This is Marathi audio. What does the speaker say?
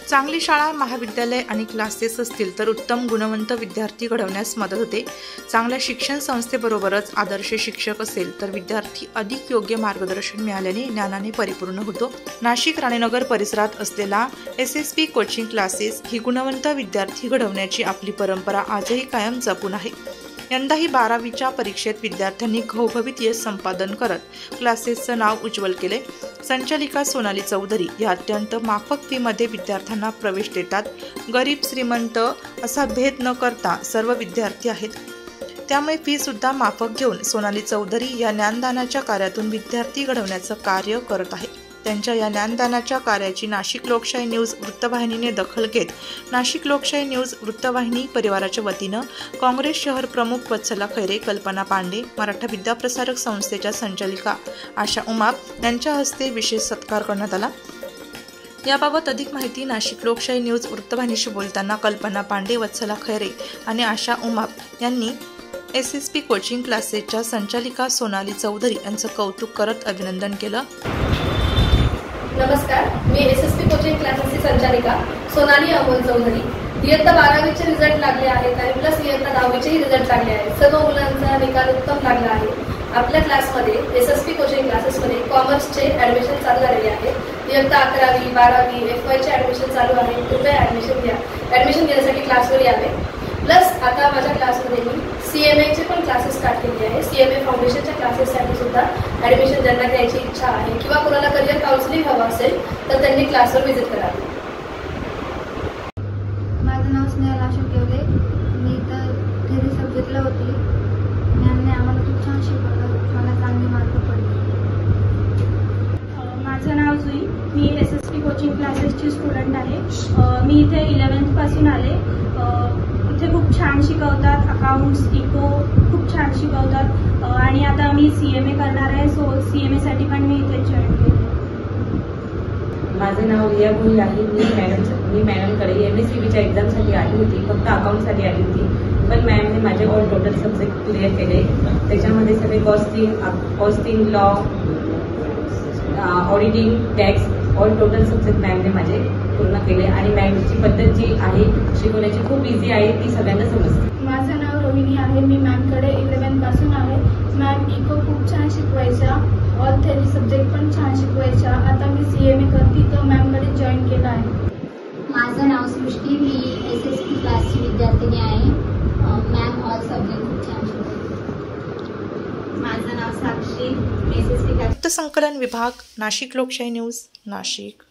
चांगली शाळा, महाविद्यालय आणि क्लासेस असतील तर उत्तम गुणवंत विद्यार्थी घडवण्यास मदत होते। चांगल्या शिक्षण संस्थेबरोबरच आदर्श शिक्षक असेल तर विद्यार्थी अधिक योग्य मार्गदर्शन मिळाल्याने ज्ञानाने परिपूर्ण होतो। नाशिक राणीनगर परिसरात असलेला SSP कोचिंग क्लासेस ही गुणवंत विद्यार्थी घडवण्याची आपली परंपरा आजही कायम जपून आहे। यंदाही 12वीच्या परीक्षेत विद्यार्थ्यांनी घवघवीत यश संपादन करत क्लासेसचं नाव उज्ज्वल केले। संचालिका सोनाली चौधरी या अत्यंत माफक फीमध्ये विद्यार्थ्यांना प्रवेश देतात। गरीब श्रीमंत असा भेद न करता सर्व विद्यार्थी आहेत, त्यामुळे फी सुद्धा माफक घेऊन सोनाली चौधरी या ज्ञानदानाच्या कार्यातून विद्यार्थी घडवण्याचं कार्य करत आहे। त्यांच्या या ज्ञानदानाच्या कार्याची नाशिक लोकशाही न्यूज वृत्तवाहिनीने दखल घेत नाशिक लोकशाही न्यूज वृत्तवाहिनी परिवाराच्या वतीनं काँग्रेस शहर प्रमुख वत्सला खैरे, कल्पना पांडे, मराठा विद्याप्रसारक संस्थेच्या संचालिका आशा उमाप यांच्या हस्ते विशेष सत्कार करण्यात आला। याबाबत अधिक माहिती नाशिक लोकशाही न्यूज वृत्तवाहिनीशी बोलताना कल्पना पांडे, वत्सला खैरे आणि आशा उमाप यांनी SSP कोचिंग क्लासेसच्या संचालिका सोनाली चौधरी यांचं कौतुक करत अभिनंदन केलं। नमस्कार, मी SSP कोचिंग क्लासेसची संचालिका सोनाली अमोल चौधरी। इयत्ता 12वीचे रिझल्ट लागले आहेत आणि प्लस इयत्ता 10वीचेही रिझल्ट लागले आहेत। सर्व मुलांचा निकाल उत्तम लागला आहे। आपल्या क्लासमध्ये SSP कोचिंग क्लासेसमध्ये कॉमर्सचे ॲडमिशन चालू झालेले आहेत। इयत्ता 11वी, 12वी, FYचे ॲडमिशन चालू आहे। कृपया ॲडमिशन घ्या। ॲडमिशन घेण्यासाठी क्लासवर यावे। प्लस आता माझ्या क्लासमध्ये मी CMAचे पण क्लासेस स्टार्ट केले आहे। CMA फाउंडेशनच्या क्लासेससाठी सुद्धा ॲडमिशन ज्यांना घ्यायची इच्छा आहे किंवा कोणाला करिअर काउन्सिलिंग हवं असेल तर त्यांनी क्लासवर व्हिजिट करावे। माझं नाव स्नेहल अशोक केवले। मी तर थेरी सब्जेक्टला होती। मॅमने आम्हाला खूप छान शिकवलं, मला चांगले मार्क पडले। माझं नाव जुई, मी SSP कोचिंग क्लासेसची स्टुडंट आहे। मी इथे 11th पासून आले। इथे खूप छान शिकवतात, अकाउंट्स, इको खूप छान शिकवतात आणि आता मी CMA करणार आहे, सो CMA साठी पण मी इथे जॉईन केले। माझं नाव रिया भोई आहे। मी मॅडमकडे MSCBच्या एक्झामसाठी आली होती, फक्त अकाउंटसाठी आली होती, पण मॅमने माझे ऑल टोटल सब्जेक्ट क्लिअर केले। त्याच्यामध्ये सगळे costing, law, auditing, tax all total subject मॅमने माझे पूर्ण केले आणि मॅमची पद्धत जी आहे शिकवण्याची खूप इझी आहे, ती सगळ्यांना समजते। माझं नाव रोहिणी आहे। मी मॅमकडे 11th पासून आहे। मॅम इको खूप छान शिकवायच्या, ऑल थेरी सब्जेक्ट पण छान शिकवायच्या। आता मी CMA करते तर मॅमकडे जॉईन केलं आहे। माझं नाव सृष्टी, मी SSP क्लासची विद्यार्थिनी आहे। मॅम ऑल सब्जेक्ट खूप छान शिकवतात। माझं नाव साक्षी, SSP वृत्तसंकलन विभाग, नाशिक लोकशाही न्यूज, नाशिक।